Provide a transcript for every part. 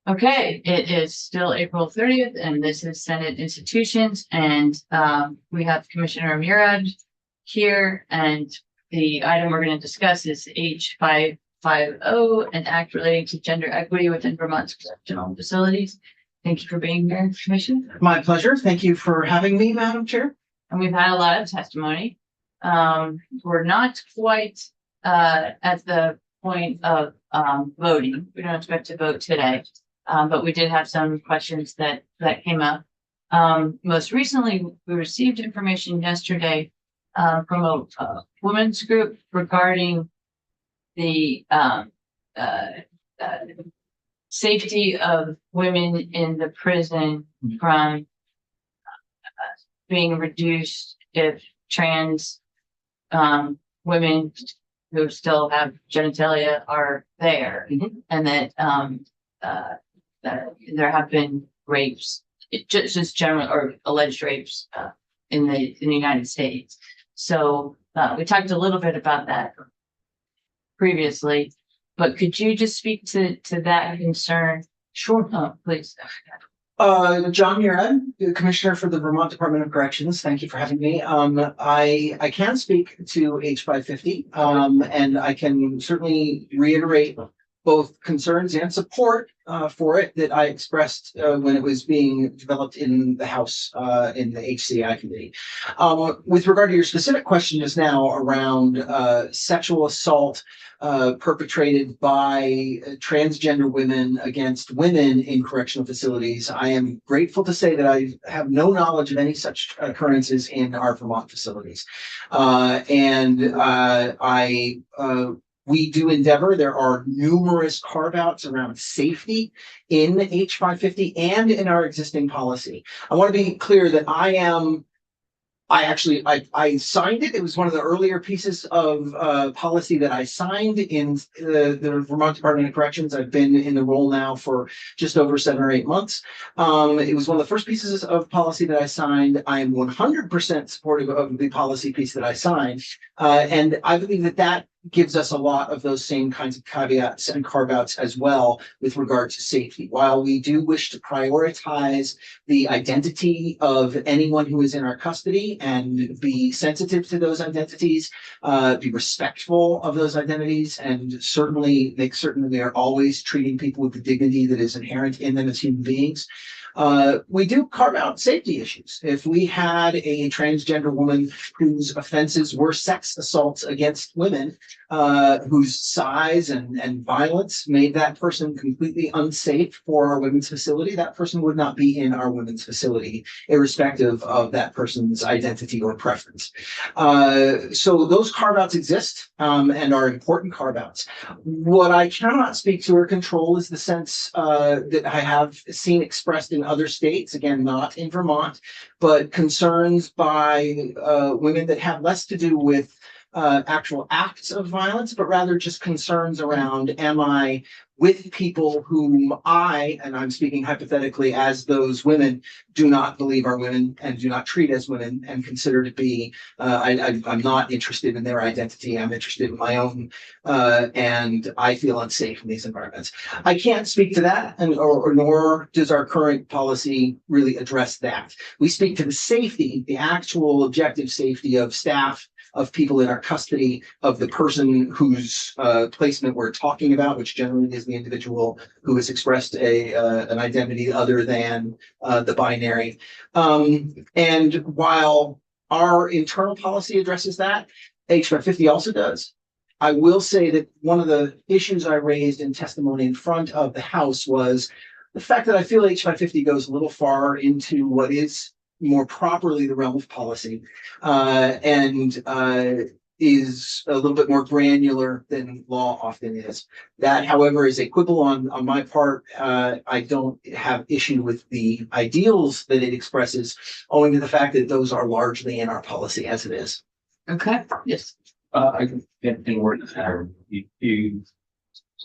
Okay, it is still April 30th, and this is Senate Institutions, and we have Commissioner Murad here, and the item we're going to discuss is H550, an act relating to gender equity within Vermont's correctional facilities. Thank you for being here, Commissioner. My pleasure. Thank you for having me, Madam Chair. And we've had a lot of testimony. We're not quite at the point of voting. We don't expect to vote today. But we did have some questions that came up. Most recently, we received information yesterday from a women's group regarding the safety of women in the prison from being reduced if trans women who still have genitalia are there, and that there have been rapes, just general or alleged rapes in the United States. So we talked a little bit about that previously, but could you just speak to that concern? Sure, please. John Murad, Commissioner for the Vermont Department of Corrections. Thank you for having me. I can speak to H550, and I can certainly reiterate both concerns and support for it that I expressed when it was being developed in the House in the HCI committee. With regard to your specific question just now around sexual assault perpetrated by transgender women against women in correctional facilities, I am grateful to say that I have no knowledge of any such occurrences in our Vermont facilities. We do endeavor. There are numerous carve-outs around safety in H550 and in our existing policy. I want to be clear that I signed it. It was one of the earlier pieces of policy that I signed in the Vermont Department of Corrections. I've been in the role now for just over 7 or 8 months. It was one of the first pieces of policy that I signed. I am 100% supportive of the policy piece that I signed. And I believe that gives us a lot of those same kinds of caveats and carve-outs as well with regard to safety. While we do wish to prioritize the identity of anyone who is in our custody and be sensitive to those identities, be respectful of those identities, and certainly make certain that we are always treating people with the dignity that is inherent in them as human beings, we do carve out safety issues. If we had a transgender woman whose offenses were sex assaults against women, whose size and violence made that person completely unsafe for our women's facility, that person would not be in our women's facility, irrespective of that person's identity or preference. So those carve-outs exist and are important carve-outs. What I cannot speak to or control is the sense that I have seen expressed in other states, again, not in Vermont, but concerns by women that have less to do with actual acts of violence, but rather just concerns around, am I with people whom and I'm speaking hypothetically as those women, do not believe are women and do not treat as women and consider to be, I'm not interested in their identity, I'm interested in my own, and I feel unsafe in these environments. I can't speak to that, nor does our current policy really address that. We speak to the safety, the actual objective safety of staff, of people in our custody, of the person whose placement we're talking about, which generally is the individual who has expressed an identity other than the binary. And while our internal policy addresses that, H550 also does. I will say that one of the issues I raised in testimony in front of the House was the fact that I feel H550 goes a little far into what is more properly the realm of policy, and is a little bit more granular than law often is. That, however, is a quibble on my part. I don't have issue with the ideals that it expresses, owing to the fact that those are largely in our policy as it is. Okay. Yes. I can get in word. You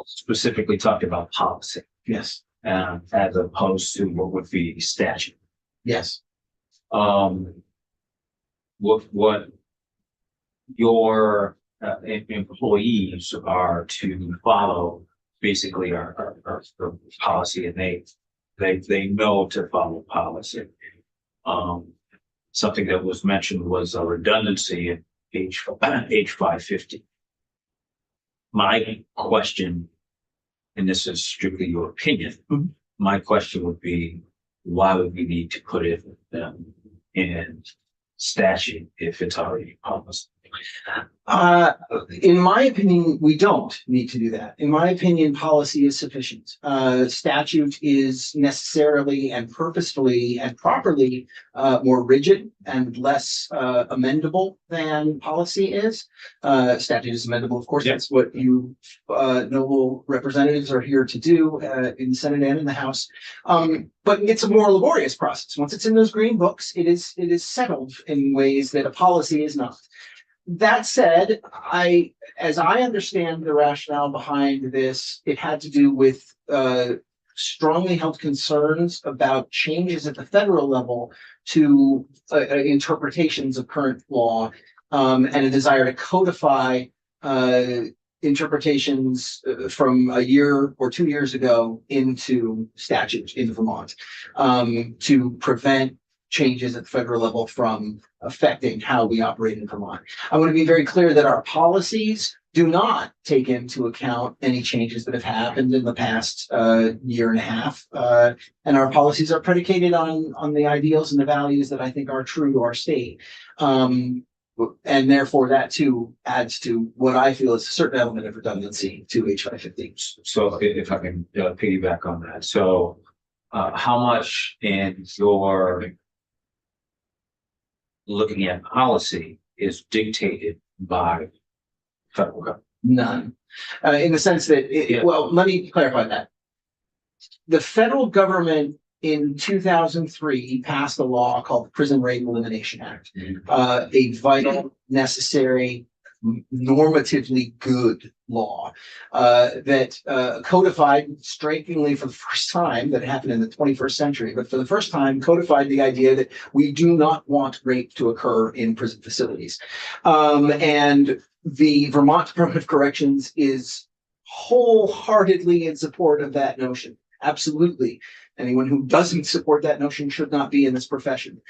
specifically talked about policy. Yes. As opposed to what would be statute. Yes. What your employees are to follow basically our policy, and they know to follow policy. Something that was mentioned was a redundancy at age 550. My question, and this is strictly your opinion, Mhm. my question would be, why would we need to put it in statute if it's already policy? In my opinion, we don't need to do that. In my opinion, policy is sufficient. Statute is necessarily and purposefully and properly more rigid and less amendable than policy is. Statute is amendable, of course. Yeah. That's what you noble representatives are here to do in the Senate and in the House. But it's a more laborious process. Once it's in those green books, it is settled in ways that a policy is not. That said, as I understand the rationale behind this, it had to do with strongly held concerns about changes at the federal level to interpretations of current law, and a desire to codify interpretations from a year or 2 years ago into statutes in Vermont, to prevent changes at the federal level from affecting how we operate in Vermont. I want to be very clear that our policies do not take into account any changes that have happened in the past year and a half. And our policies are predicated on the ideals and the values that I think are true to our state. And therefore that too adds to what I feel is a certain element of redundancy to H550. So if I can piggyback on that. So how much in your looking at policy is dictated by federal government? None. In the sense that, well, let me clarify that. The federal government in 2003 passed a law called the Prison Rape Elimination Act, a vital, necessary, normatively good law that codified, strikingly for the first time, that happened in the 21st century, but for the first time codified the idea that we do not want rape to occur in prison facilities. And the Vermont Department of Corrections is wholeheartedly in support of that notion. Absolutely. Anyone who doesn't support that notion should not be in this profession.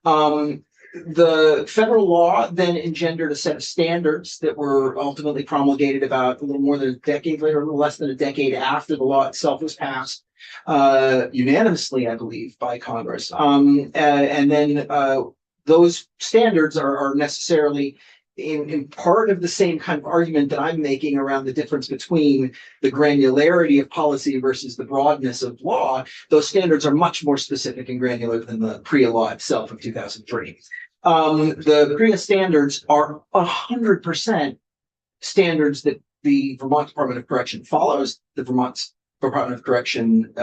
The federal law then engendered a set of standards that were ultimately promulgated about a little more than a decade later, a little less than a decade after the law itself was passed, unanimously, I believe, by Congress. And then those standards are necessarily in part of the same kind of argument that I'm making around the difference between the granularity of policy versus the broadness of law. Those standards are much more specific and granular than the PREA law itself of 2003. The PREA standards are 100% standards that the Vermont Department of Correction follows, the Vermont Department of Correction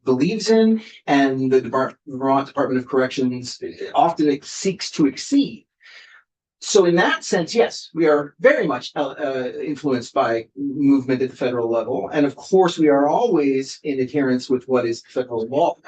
believes in, and the Vermont Department of Corrections often seeks to exceed. So in that sense, yes, we are very much influenced by movement at the federal level. And of course, we are always in adherence with what is federal law.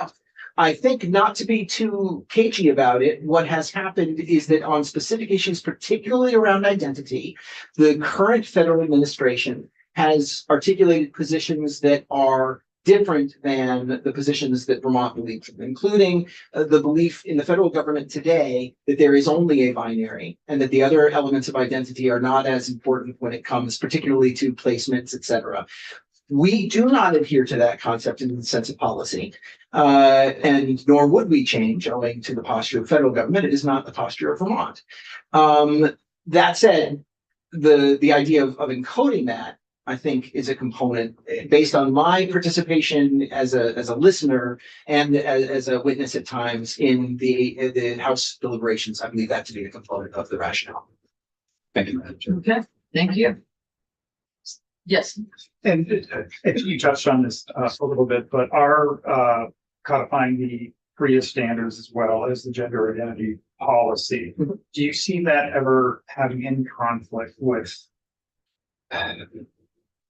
I think, not to be too cagey about it, what has happened is that on specific issues, particularly around identity, the current federal administration has articulated positions that are different than the positions that Vermont believes in, including the belief in the federal government today that there is only a binary and that the other elements of identity are not as important when it comes particularly to placements, etc. We do not adhere to that concept in the sense of policy, and nor would we change owing to the posture of the federal government. It is not the posture of Vermont. That said, the idea of encoding that, I think, is a component based on my participation as a listener and as a witness at times in the House deliberations. I believe that to be a component of the rationale. Thank you, Madam Chair. Okay, thank you. Yes. And you touched on this a little bit, but are codifying the PREA standards as well as the gender identity policy. Mhm. Do you see that ever having any conflict with, I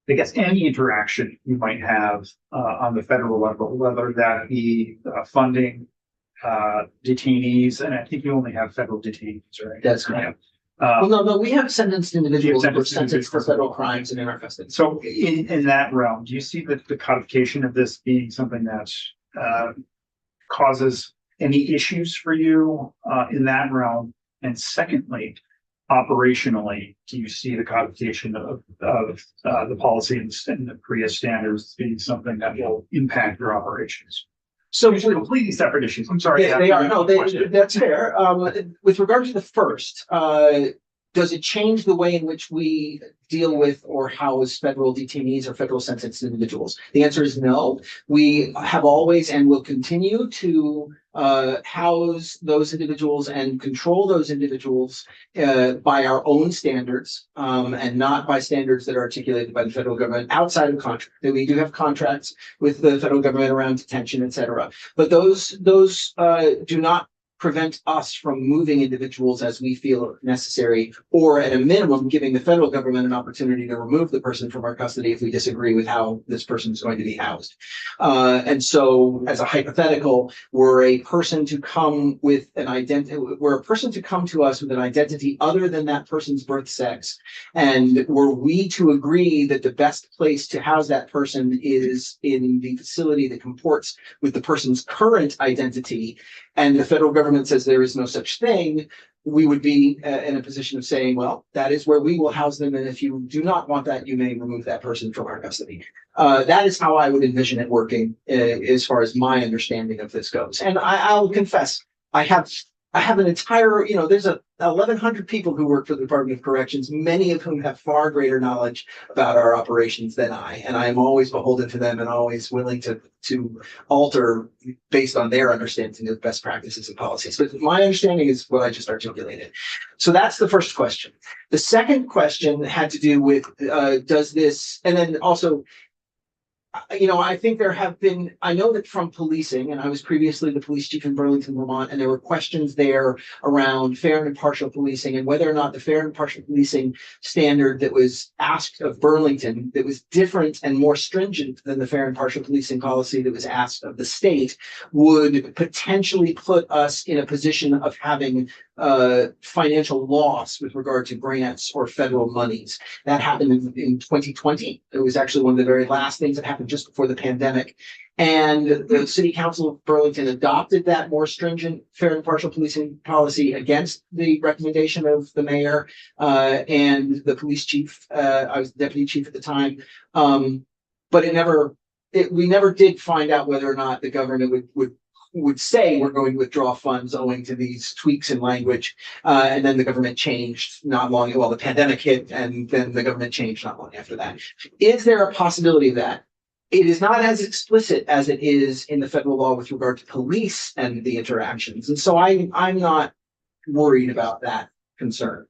guess, any interaction you might have on the federal level, whether that be funding detainees, and I think you only have federal detainees, right? That's correct. Well, no, we have sentenced individuals who were sentenced sentenced for individuals. federal crimes and in our custody. So in that realm, do you see that the codification of this being something that causes any issues for you in that realm? And secondly, operationally, do you see the codification of the policy and the PREA standards being something that will impact your operations? So These are completely separate issues. I'm sorry. they are, no, that's fair. With regard to the first, does it change the way in which we deal with or house federal detainees or federal sentenced individuals? The answer is no. We have always and will continue to house those individuals and control those individuals by our own standards and not by standards that are articulated by the federal government outside of contract. We do have contracts with the federal government around detention, et cetera. But those do not prevent us from moving individuals as we feel necessary, or at a minimum, giving the federal government an opportunity to remove the person from our custody if we disagree with how this person is going to be housed. And so, as a hypothetical, were a person to come with an identity, were a person to come to us with an identity other than that person's birth sex, and were we to agree that the best place to house that person is in the facility that comports with the person's current identity, and the federal government says there is no such thing, we would be in a position of saying, well, that is where we will house them. And if you do not want that, you may remove that person from our custody. That is how I would envision it working as far as my understanding of this goes. And I'll confess, I have an entire, there's 1,100 people who work for the Department of Corrections, many of whom have far greater knowledge about our operations than I. And I am always beholden to them and always willing to alter based on their understanding of best practices and policies. But my understanding is what I just articulated. So that's the first question. The second question had to do with, does this, and then also, I think there have been, I know that from policing, and I was previously the police chief in Burlington, Vermont, and there were questions there around fair and impartial policing and whether or not the fair and impartial policing standard that was asked of Burlington, that was different and more stringent than the fair and impartial policing policy that was asked of the state, would potentially put us in a position of having financial loss with regard to grants or federal monies. That happened in 2020. It was actually one of the very last things that happened just before the pandemic. And the city council of Burlington adopted that more stringent fair and impartial policing policy against the recommendation of the mayor and the police chief. I was the deputy chief at the time. But we never did find out whether or not the government would say we're going to withdraw funds owing to these tweaks in language. And then the government changed the pandemic hit, and then the government changed not long after that. Is there a possibility of that? It is not as explicit as it is in the federal law with regard to police and the interactions. And so I'm not worried about that concern,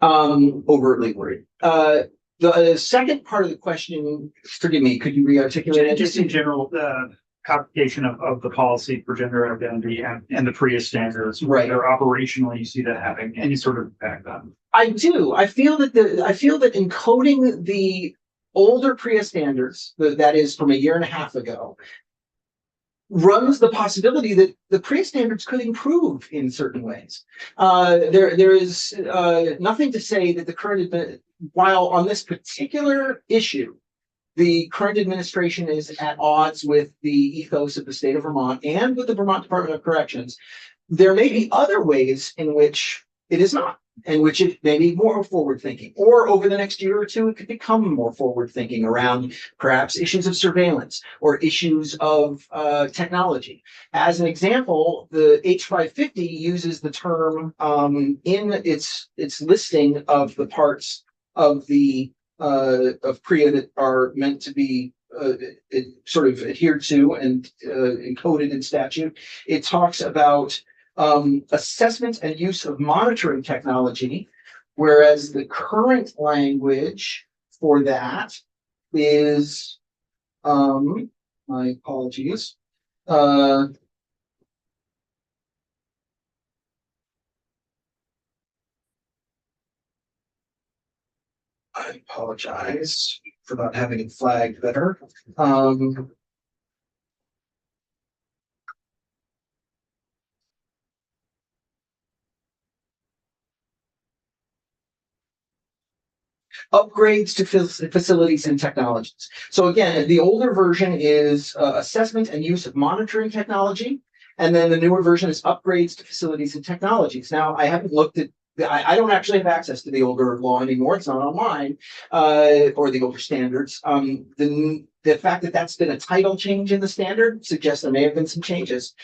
overtly worried. The second part of the question, forgive me, could you re-articulate it? Just in general, the codification of the policy for gender identity and the PREA standards, right? Or operationally, you see that having any sort of impact on? I do. I feel that encoding the older PREA standards, that is from a year and a half ago, runs the possibility that the PREA standards could improve in certain ways. There is nothing to say that the current, while on this particular issue, the current administration is at odds with the ethos of the state of Vermont and with the Vermont Department of Corrections, there may be other ways in which it is not, in which it may be more forward-thinking, or over the next year or two, it could become more forward-thinking around perhaps issues of surveillance or issues of technology. As an example, the H550 uses the term in its listing of the parts of the of PREA that are meant to be sort of adhered to and encoded in statute. It talks about assessment and use of monitoring technology, whereas the current language for that is, my apologies, I apologize for not having it flagged better. upgrades to facilities and technologies. So again, the older version is assessment and use of monitoring technology. And then the newer version is upgrades to facilities and technologies. Now, I haven't looked at, I don't actually have access to the older law anymore. It's not online, or the older standards. The fact that that's been a title change in the standard suggests there may have been some changes.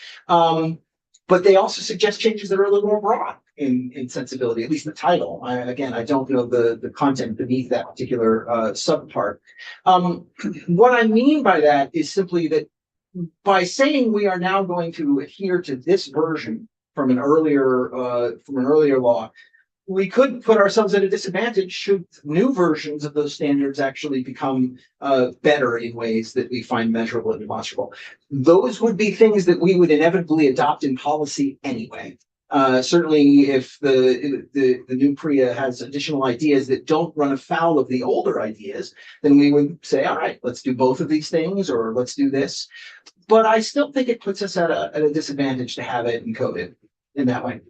But they also suggest changes that are a little more broad in sensibility, at least the title. Again, I don't know the content beneath that particular subpart. What I mean by that is simply that by saying we are now going to adhere to this version from an earlier law, we could put ourselves at a disadvantage should new versions of those standards actually become better in ways that we find measurable and demonstrable. Those would be things that we would inevitably adopt in policy anyway. Certainly, if the new PREA has additional ideas that don't run afoul of the older ideas, then we would say, all right, let's do both of these things, or let's do this. But I still think it puts us at a disadvantage to have it encoded in that way.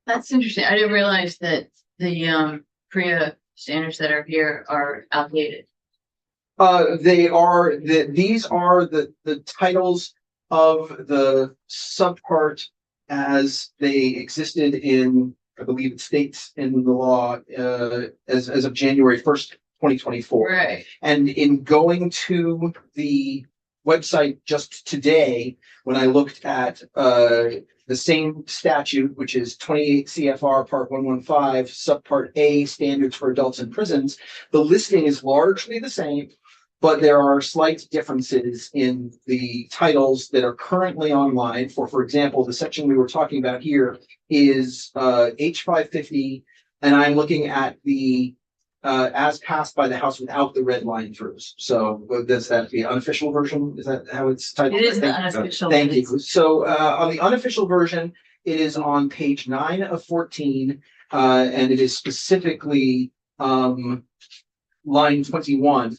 That's interesting. I didn't realize that the PREA standards that are here are outdated. These are the titles of the subpart as they existed in, I believe it states in the law, as of January 1st, 2024. Right. And in going to the website just today, when I looked at the same statute, which is 28 CFR Part 115, Subpart A, Standards for Adults in Prisons, the listing is largely the same, but there are slight differences in the titles that are currently online. For example, the section we were talking about here is H550, and I'm looking at the as passed by the House without the red line throughs. So does that the unofficial version? Is that how it's titled? It is the unofficial. Thank you. So on the unofficial version, it is on page 9 of 14, and it is specifically line 21,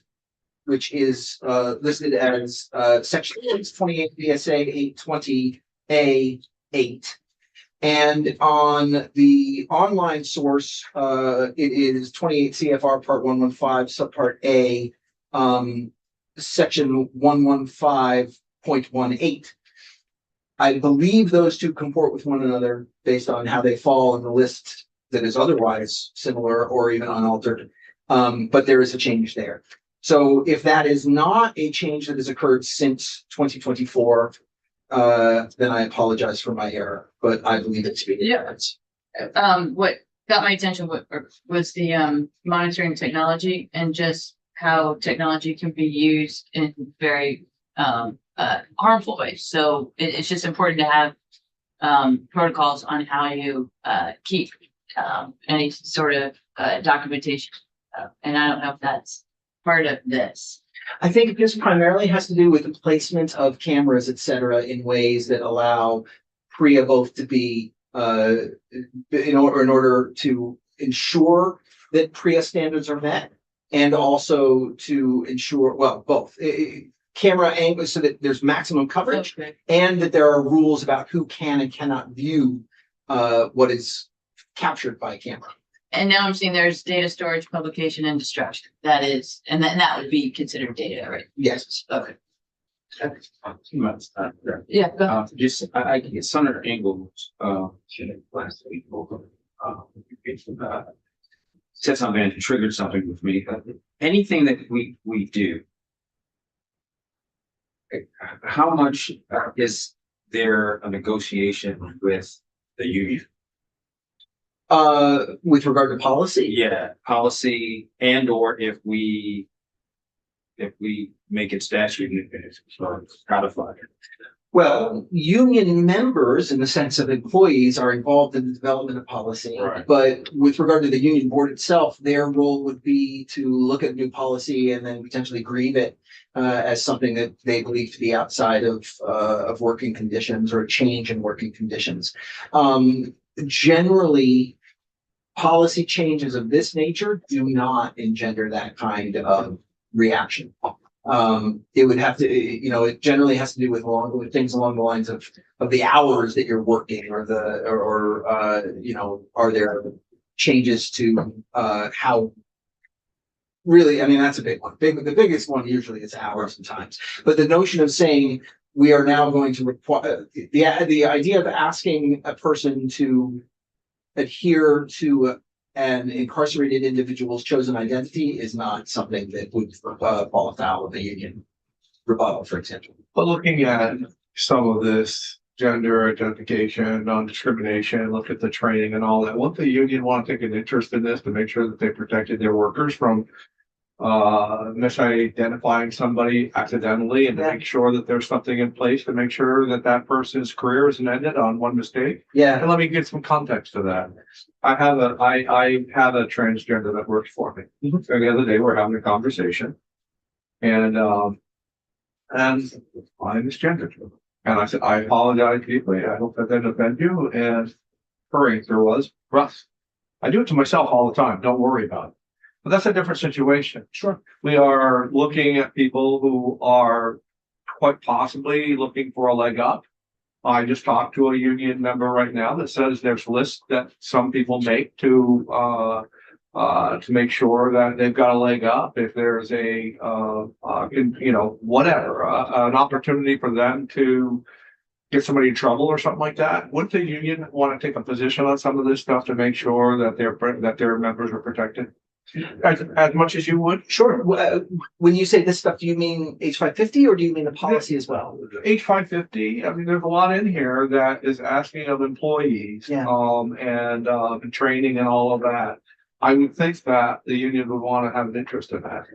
which is listed as section 628 BSA 820A8. And on the online source, it is 28 CFR Part 115, Subpart A, Section 115.18. I believe those two comport with one another based on how they fall in the list that is otherwise similar or even unaltered. But there is a change there. So if that is not a change that has occurred since 2024, then I apologize for my error, but I believe it to be the difference. What got my attention was the monitoring technology and just how technology can be used in very harmful ways. So it's just important to have protocols on how you keep any sort of documentation. And I don't know if that's part of this. I think this primarily has to do with the placement of cameras, et cetera, in ways that allow PREA both to be, in order to ensure that PREA standards are met, and also to ensure, well, both camera angles so that there's maximum coverage, Okay. and that there are rules about who can and cannot view what is captured by camera. And now I'm seeing there's data storage, publication, and destruction. That is, and then that would be considered data, right? Yes. Okay. Yeah, Yeah. Go ahead. just, I get Senator Engels, last week, said something and triggered something with me. Anything that we do, how much is there a negotiation with the union? With regard to policy? Yeah, policy, and or if we make it statute and it's codified. Well, union members, in the sense of employees, are involved in the development of policy. Right. But with regard to the union board itself, their role would be to look at new policy and then potentially grieve it as something that they believe to be outside of working conditions or a change in working conditions. Generally, policy changes of this nature do not engender that kind of reaction. It would have to, it generally has to do with things along the lines of the hours that you're working, or are there changes to how really, I mean, that's a big one. The biggest one usually is hours and times. But the notion of saying we are now going to require, the idea of asking a person to adhere to an incarcerated individual's chosen identity is not something that would fall afoul of the union rebuttal, for example. But looking at some of this gender identification, non-discrimination, look at the training and all that, wouldn't the union want to take an interest in this to make sure that they protected their workers from misidentifying somebody accidentally and to make sure that there's something in place to make sure that that person's career isn't ended on one mistake? Yeah. And let me give some context to that. I have a transgender that works for me. So the other day we're having a conversation and I'm misgendered. And I said, I apologize deeply. I hope that didn't offend you. And her answer was, Russ, I do it to myself all the time. Don't worry about it. But that's a different situation. Sure. We are looking at people who are quite possibly looking for a leg up. I just talked to a union member right now that says there's lists that some people make to make sure that they've got a leg up. If there's an opportunity for them to get somebody in trouble or something like that. Wouldn't the union want to take a position on some of this stuff to make sure that their members are protected as much as you would? Sure. When you say this stuff, do you mean H550 or do you mean the policy as well? H550, I mean, there's a lot in here that is asking of employees, Yeah. and training and all of that. I would think that the union would want to have an interest in that.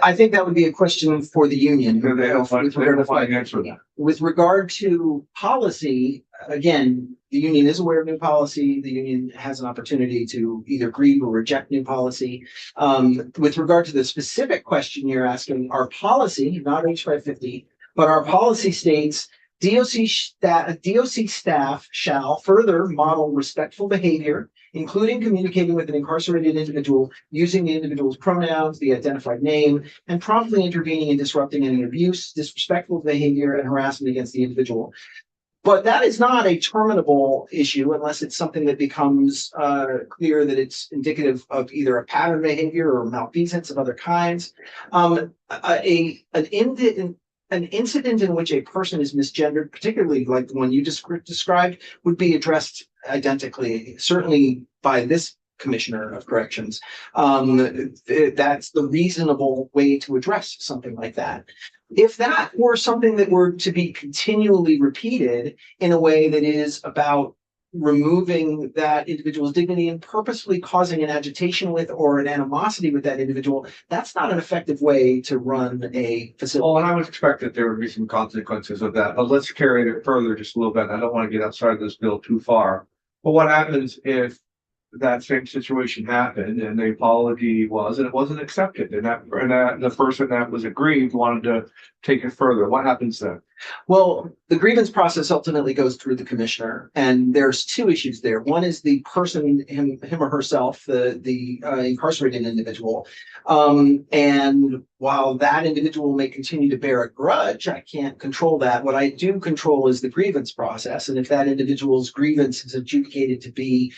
I think that would be a question for the union. They don't find an answer to that. With regard to policy, again, the union is aware of new policy. The union has an opportunity to either grieve or reject new policy. With regard to the specific question you're asking, our policy, not H550, but our policy states DOC staff shall further model respectful behavior, including communicating with an incarcerated individual using the individual's pronouns, the identified name, and promptly intervening and disrupting any abuse, disrespectful behavior, and harassment against the individual. But that is not a terminable issue unless it's something that becomes clear that it's indicative of either a pattern behavior or malfeasance of other kinds. An incident in which a person is misgendered, particularly like the one you described, would be addressed identically, certainly by this commissioner of corrections. That's the reasonable way to address something like that. If that were something that were to be continually repeated in a way that is about removing that individual's dignity and purposefully causing an agitation with or an animosity with that individual, that's not an effective way to run a facility. Well, and I would expect that there would be some consequences of that, but let's carry it further just a little bit. I don't want to get outside this bill too far. But what happens if that same situation happened and the apology was, and it wasn't accepted, and the person that was aggrieved wanted to take it further? What happens then? Well, the grievance process ultimately goes through the commissioner, and there's two issues there. One is the person, him or herself, the incarcerated individual. And while that individual may continue to bear a grudge, I can't control that. What I do control is the grievance process. And if that individual's grievance is adjudicated to be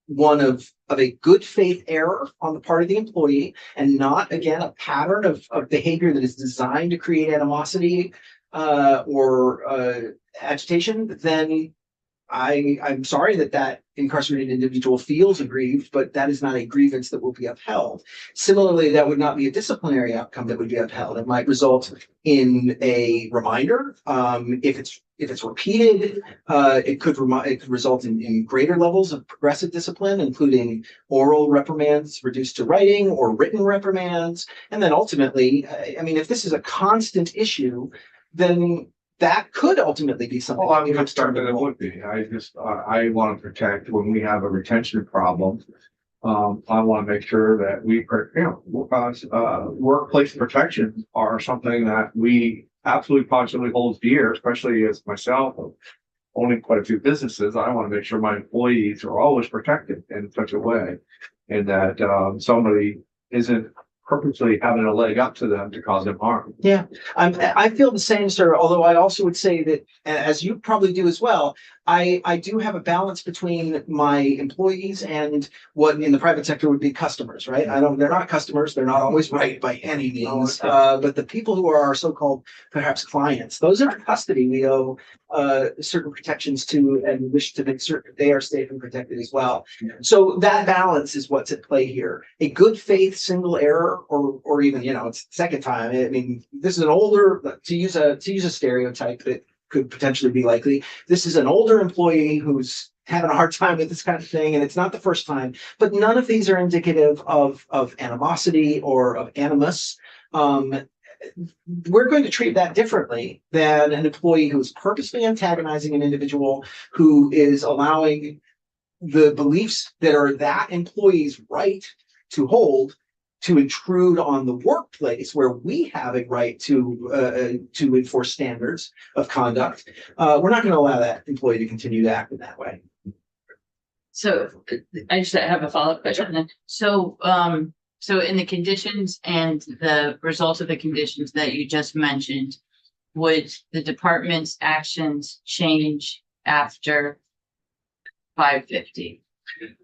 one of a good faith error on the part of the employee and not, again, a pattern of behavior that is designed to create animosity or agitation, then I'm sorry that incarcerated individual feels aggrieved, but that is not a grievance that will be upheld. Similarly, that would not be a disciplinary outcome that would be upheld. It might result in a reminder. If it's repeated, it could result in greater levels of progressive discipline, including oral reprimands reduced to writing or written reprimands. And then ultimately, I mean, if this is a constant issue, then that could ultimately be something. Oh, I would start that it would be. I want to protect when we have a retention problem. I want to make sure that workplace protections are something that we absolutely positively hold dear, especially as myself owning quite a few businesses. I want to make sure my employees are always protected in such a way, and that somebody isn't purposely having a leg up to them to cause them harm. Yeah, I feel the same, sir. Although I also would say that, as you probably do as well, I do have a balance between my employees and what in the private sector would be customers, right? They're not customers, they're not always right by any means. But the people who are our so-called perhaps clients, those in our custody, we owe certain protections to and wish to make certain they are safe and protected as well. So that balance is what's at play here. A good faith single error, or even, it's the second time. I mean, this is an older, to use a stereotype that could potentially be likely. This is an older employee who's having a hard time with this kind of thing, and it's not the first time. But none of these are indicative of animosity or of animus. We're going to treat that differently than an employee who's purposely antagonizing an individual who is allowing the beliefs that are that employee's right to hold to intrude on the workplace where we have a right to enforce standards of conduct. We're not going to allow that employee to continue to act in that way. So I just have a follow-up question then. So in the conditions and the results of the conditions that you just mentioned, would the department's actions change after 550?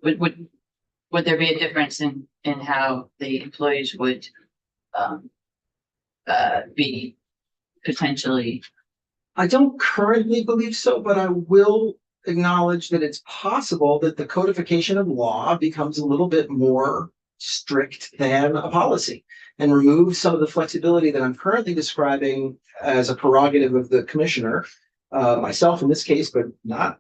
Would there be a difference in how the employees would be potentially? I don't currently believe so, but I will acknowledge that it's possible that the codification of law becomes a little bit more strict than a policy and removes some of the flexibility that I'm currently describing as a prerogative of the commissioner, myself in this case, but not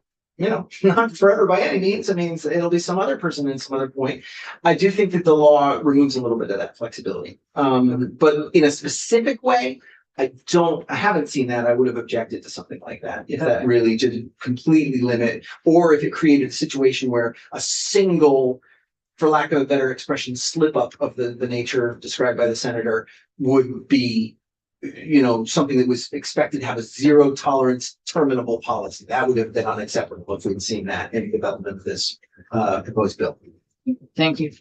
forever by any means. I mean, it'll be some other person at some other point. I do think that the law removes a little bit of that flexibility. But in a specific way, I haven't seen that. I would have objected to something like that if that really did completely limit, or if it created a situation where a single, for lack of a better expression, slip up of the nature described by the senator would be something that was expected to have a zero tolerance terminable policy. That would have been unacceptable if we'd seen that in the development of this proposed bill. Thank you.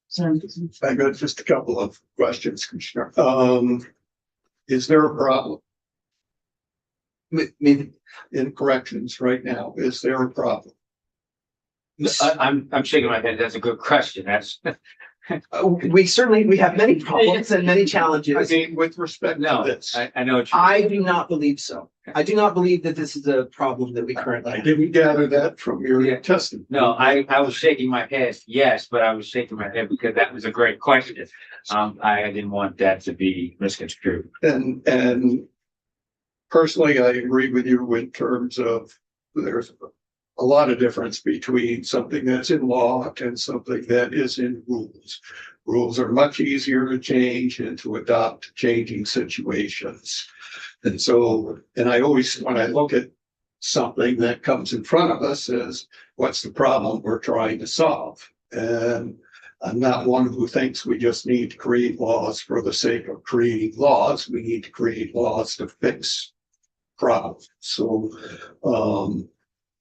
So, I got just a couple of questions, Commissioner. Is there a problem Maybe in corrections right now? Is there a problem? I'm shaking my head. That's a good question. That's we have many problems and many challenges. I mean, with respect to no. this, I know. I do not believe so. I do not believe that this is a problem that we currently I have. didn't gather that from your Yeah. testimony. No, I was shaking my head. Yes, but I was shaking my head because that was a great question. I didn't want that to be misconstrued. And personally, I agree with you in terms of there's a lot of difference between something that's in law and something that is in rules. Rules are much easier to change and to adopt to changing situations. And so, and I always, when I look at something that comes in front of us, is what's the problem we're trying to solve? And I'm not one who thinks we just need to create laws for the sake of creating laws. We need to create laws to fix problems. So,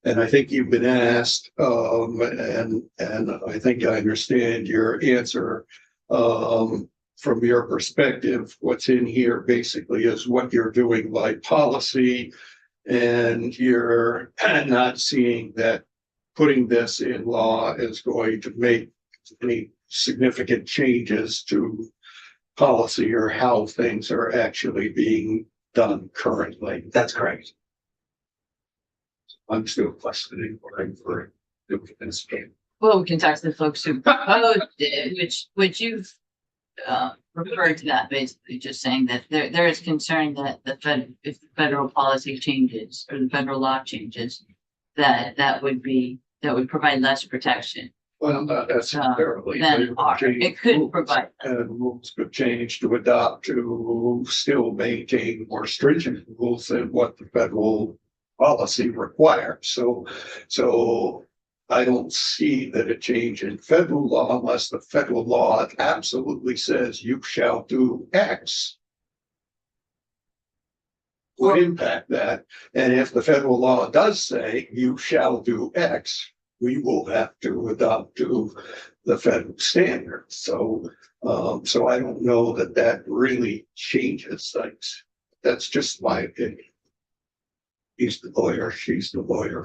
and I think you've been asked, and I think I understand your answer. From your perspective, what's in here basically is what you're doing by policy, and you're not seeing that putting this in law is going to make any significant changes to policy or how things are actually being done currently. That's correct. I'm still questioning what I'm doing this game. well, we can talk to the folks who proposed it, which you've referred to that, basically just saying that there is concern that if the federal policy changes or the federal law changes, that would provide less protection Well, not necessarily. than it could provide. And rules could change to adopt to still maintain more stringent rules than what the federal policy requires. So I don't see that a change in federal law, unless the federal law absolutely says you shall do X, would impact that. And if the federal law does say you shall do X, we will have to adopt to the federal standards. So I don't know that really changes things. That's just my opinion. He's the lawyer, she's the lawyer.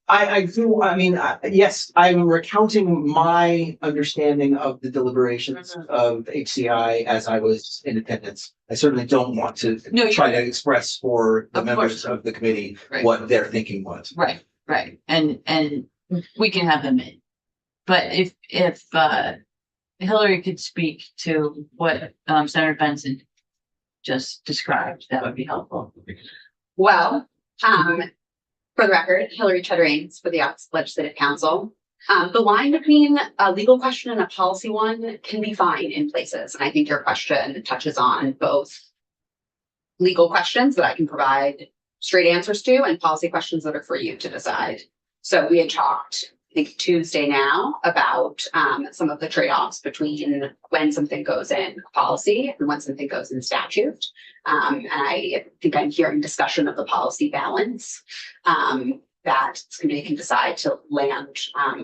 I do, I mean, yes, I'm recounting my understanding of the deliberations of HCI as I was in attendance. I certainly don't want to No, you're try to express for the Of members course. of the committee Right. what their thinking was. Right, right, and we can have them in. But if Hillary could speak to what Senator Benson just described, that would be helpful. Well, for the record, Hillary Cheddarings for the Office of Legislative Counsel. The line between a legal question and a policy one can be fine in places. And I think your question touches on both legal questions that I can provide straight answers to and policy questions that are for you to decide. So we had talked, I think Tuesday now, about some of the trade-offs between when something goes in policy and when something goes in statute. And I think I'm hearing discussion of the policy balance that this committee can decide to land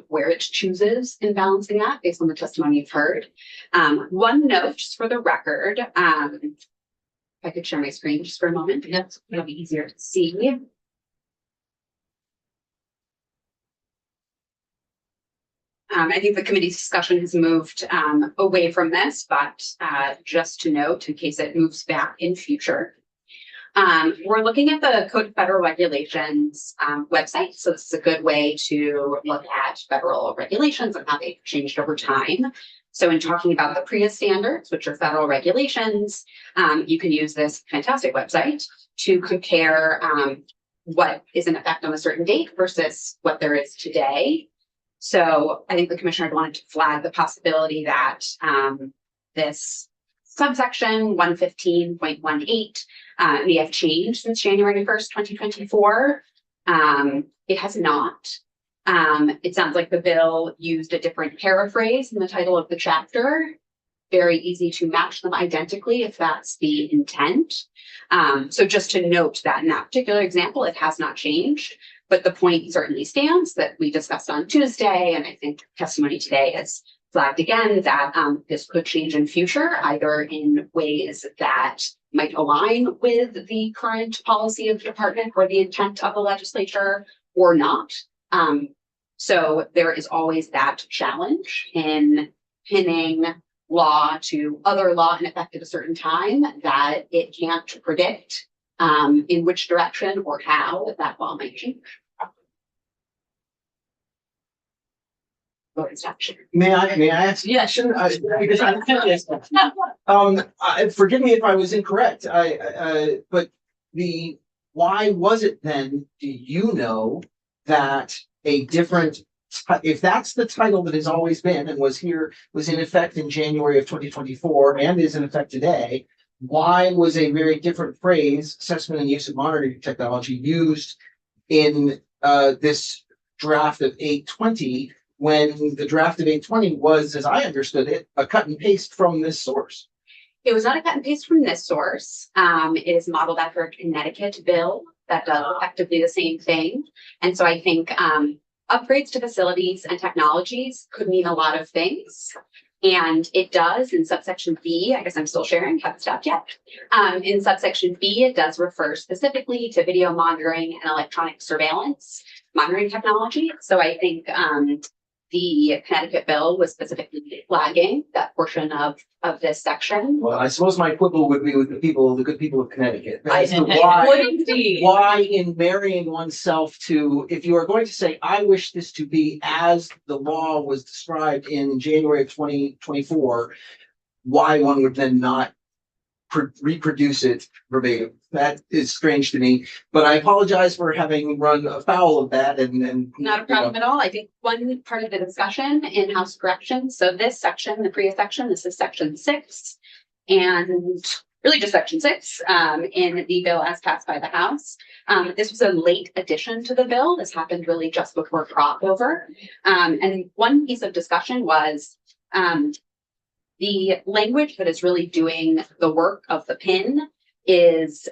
where it chooses in balancing that based on the testimony you've heard. One note, just for the record, if I could share my screen just for a moment, Yes. it'll be easier to see. I think the committee's discussion has moved away from this, but just to note, in case it moves back in future. We're looking at the Code of Federal Regulations website. So this is a good way to look at federal regulations and how they've changed over time. So in talking about the PREA standards, which are federal regulations, you can use this fantastic website to compare what is in effect on a certain date versus what there is today. So I think the commissioner wanted to flag the possibility that this subsection 115.18 may have changed since January 1st, 2024. It has not. It sounds like the bill used a different paraphrase in the title of the chapter. Very easy to match them identically if that's the intent. So just to note that in that particular example, it has not changed. But the point certainly stands that we discussed on Tuesday, and I think testimony today has flagged again that this could change in future, either in ways that might align with the current policy of the department or the intent of the legislature or not. So there is always that challenge in pinning law to other law in effect at a certain time that it can't predict in which direction or how that law might change. May I ask? Yeah, sure. Because forgive me if I was incorrect. But why was it then? Do you know that a different? If that's the title that has always been and was in effect in January of 2024 and is in effect today, why was a very different phrase, assessment and use of monitoring technology, used in this draft of 820 when the draft of 820 was, as I understood it, a cut and paste from this source? It was not a cut and paste from this source. It is modeled after a Connecticut bill that does effectively the same thing. And so I think upgrades to facilities and technologies could mean a lot of things. And it does in subsection B, I guess I'm still sharing, haven't stopped yet. In subsection B, it does refer specifically to video monitoring and electronic surveillance monitoring technology. So I think the Connecticut bill was specifically flagging that portion of this section. Well, I suppose my quibble would be with the good people of Connecticut. As to Would indeed. why in marrying oneself to, if you are going to say, I wish this to be as the law was described in January of 2024, why one would then not reproduce it verbatim. That is strange to me, but I apologize for having run afoul of that and Not a problem at all. I think one part of the discussion in House corrections. So this section, the PREA section, this is section 6, and really just section 6 in the bill as passed by the House. This was a late addition to the bill. This happened really just before crop over. And one piece of discussion was the language that is really doing the work of the PIN is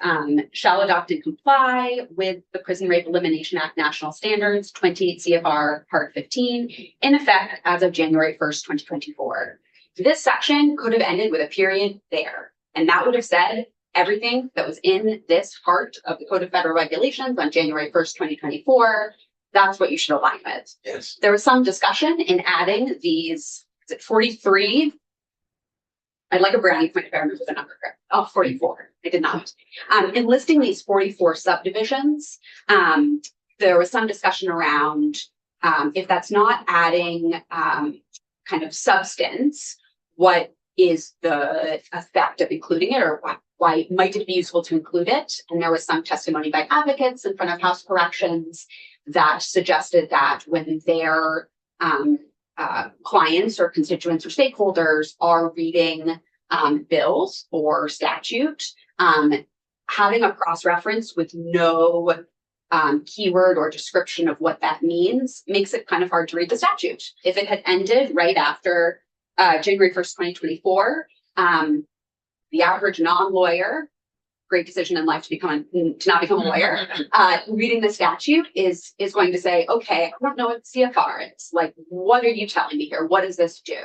shall adopt and comply with the Prison Rape Elimination Act national standards, 28 CFR Part 15, in effect as of January 1st, 2024. This section could have ended with a period there, and that would have said everything that was in this part of the Code of Federal Regulations on January 1st, 2024. That's what you should align with. Yes. There was some discussion in adding these, is it 43? I'd like a brownie point if I remember the number correct. Oh, 44. I did not. In listing these 44 subdivisions, there was some discussion around if that's not adding kind of substance, what is the effect of including it, or why might it be useful to include it? And there was some testimony by advocates in front of House Corrections that suggested that when their clients or constituents or stakeholders are reading bills or statute, having a cross-reference with no keyword or description of what that means makes it kind of hard to read the statute. If it had ended right after January 1st, 2024, the average non-lawyer, great decision in life to not become a lawyer, reading the statute is going to say, okay, I don't know what CFR is. Like, what are you telling me here? What does this do?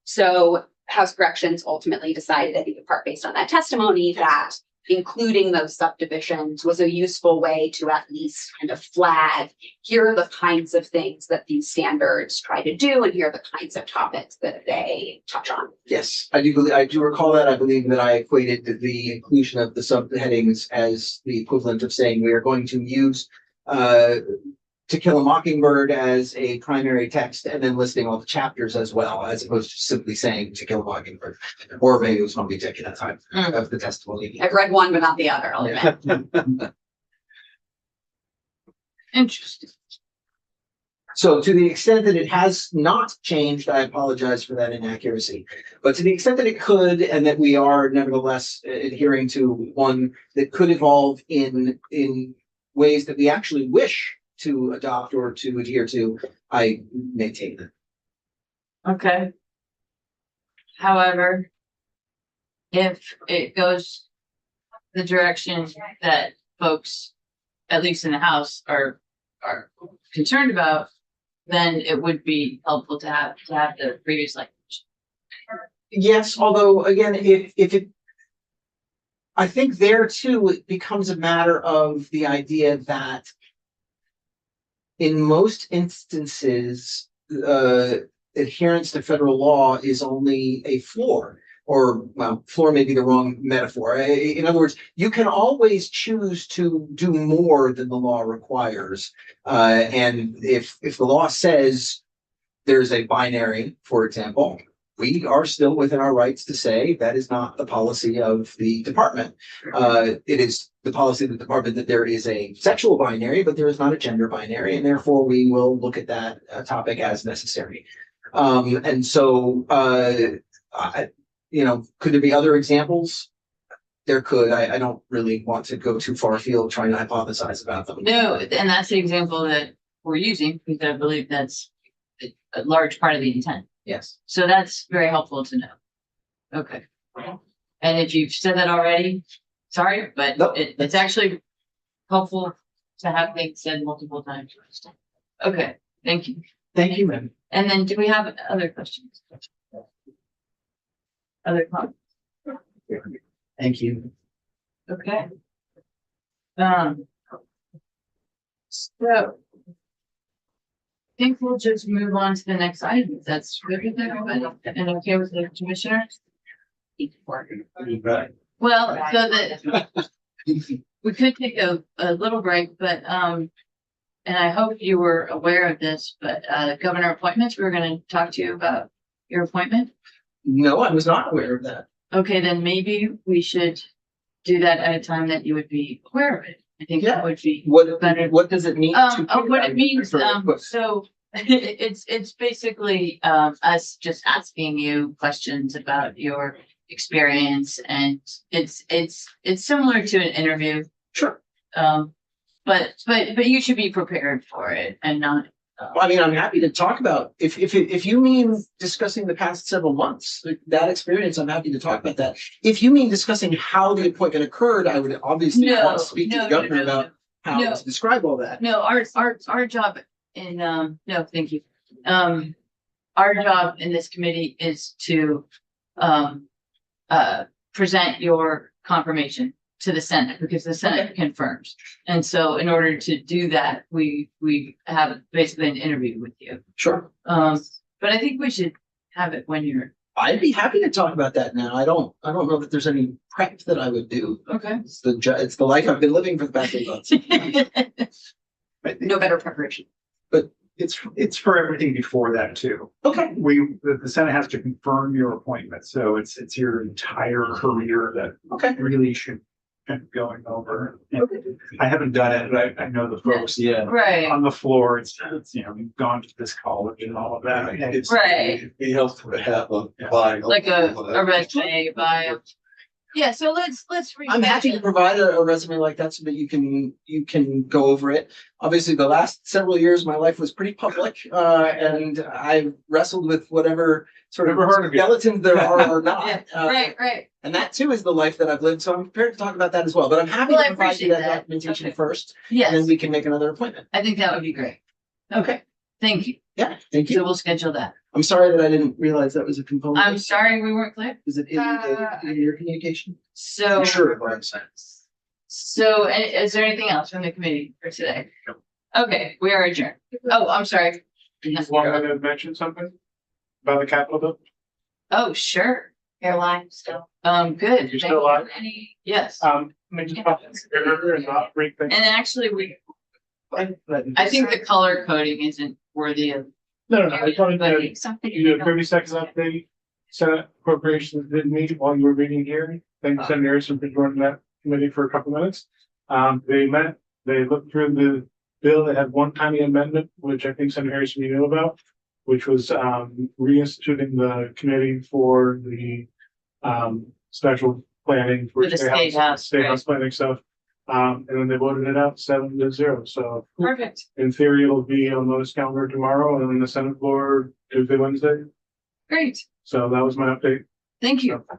So House Corrections ultimately decided, I think in part based on that testimony, that including those subdivisions was a useful way to at least kind of flag, here are the kinds of things that these standards try to do, and here are the kinds of topics that they touch on. Yes, I do recall that. I believe that I equated the inclusion of the subheadings as the equivalent of saying we are going to use To Kill a Mockingbird as a primary text and then listing all the chapters as well, as opposed to simply saying To Kill a Mockingbird. Or maybe it was Moby Dick at that time of the testimony. I've read one, but not the other, I'll admit. Interesting. So to the extent that it has not changed, I apologize for that inaccuracy. But to the extent that it could, and that we are nevertheless adhering to one that could evolve in ways that we actually wish to adopt or to adhere to, I maintain that. Okay. However, if it goes the direction that folks, at least in the House, are concerned about, then it would be helpful to have the previous language. Yes, although again, if it, I think there too, it becomes a matter of the idea that in most instances, adherence to federal law is only a floor, or well, floor may be the wrong metaphor. In other words, you can always choose to do more than the law requires. And if the law says there's a binary, for example, we are still within our rights to say that is not the policy of the department. It is the policy of the department that there is a sexual binary, but there is not a gender binary, and therefore we will look at that topic as necessary. And so, could there be other examples? There could. I don't really want to go too far afield trying to hypothesize about them. No, and that's the example that we're using, because I believe that's a large part of the intent. Yes. So that's very helpful to know. Okay. And if you've said that already, sorry, but Nope. It's actually helpful to have things said multiple times. Okay, thank you. Thank you, ma'am. And then do we have other questions? Other comments? Thank you. Okay. So I think we'll just move on to the next item. If that's good with everybody and okay with the commissioners? Well, so that we could take a little break, but and I hope you were aware of this, but governor appointments, we were going to talk to you about your appointment. No, I was not aware of that. Okay, then maybe we should do that at a time that you would be aware of it. I think that would be better. What does it mean? What it means, so it's basically us just asking you questions about your experience, and it's similar to an interview. Sure. But you should be prepared for it and not. I mean, I'm happy to talk about if you mean discussing the past several months, that experience, I'm happy to talk about that. If you mean discussing how the appointment occurred, I would obviously want to speak to the governor about how to describe all that. No, our job in no, thank you. Our job in this committee is to present your confirmation to the Senate because the Senate confirms. And so in order to do that, we have basically an interview with you. Sure. But I think we should have it when you're. I'd be happy to talk about that now. I don't know that there's any prep that I would do. Okay. It's the life I've been living for the past 8 months. No better preparation. It's for everything before that too. Okay. The Senate has to confirm your appointment, so it's your entire career that Okay. really should be going over. And I haven't done it, but I know the folks Right. on the floor. It's, you know, we've gone to this college and all of that. It's Right. It'd be helpful to have a bio. Like a resume bio. Yeah, so let's. I'm happy to provide a resume like that so that you can go over it. Obviously, the last several years, my life was pretty public, and I wrestled with whatever sort of Never heard of you. skeletons there are or not. Yeah, right. And that too is the life that I've lived. So I'm prepared to talk about that as well. But I'm happy Well, to I provide you appreciate that that. documentation Okay. first, and then Yes, we can make another appointment. I think that would be great. Okay, thank you. Yeah, thank So you. we'll schedule that. I'm sorry that I didn't realize that was a component. I'm sorry we weren't clear. Is it in your communication? So. Sure, it was. So is there anything else from the committee for today? Okay, we are adjourned. Oh, I'm sorry. Do you want to mention something about the Capitol bill? Oh, sure. Airline still. Good. You still alive? Any? Yes. I mean, just pop it together and not break things. And actually, I think the color coding isn't worthy of. No, I just wanted to Something. give you a 30 seconds update. Senate appropriations did meet while you were reading here. Thank you, Senator Harrison, for joining that committee for a couple minutes. They met, they looked through the bill that had one tiny amendment, which I think Senator Harrison you know about, which was reinstituting the committee for the special planning For the state house, state right. house planning stuff. And then they voted it out 7-0. So Perfect. in theory, it'll be on the calendar tomorrow and then the Senate floor Tuesday, Wednesday. Great. So that was my update. Thank you.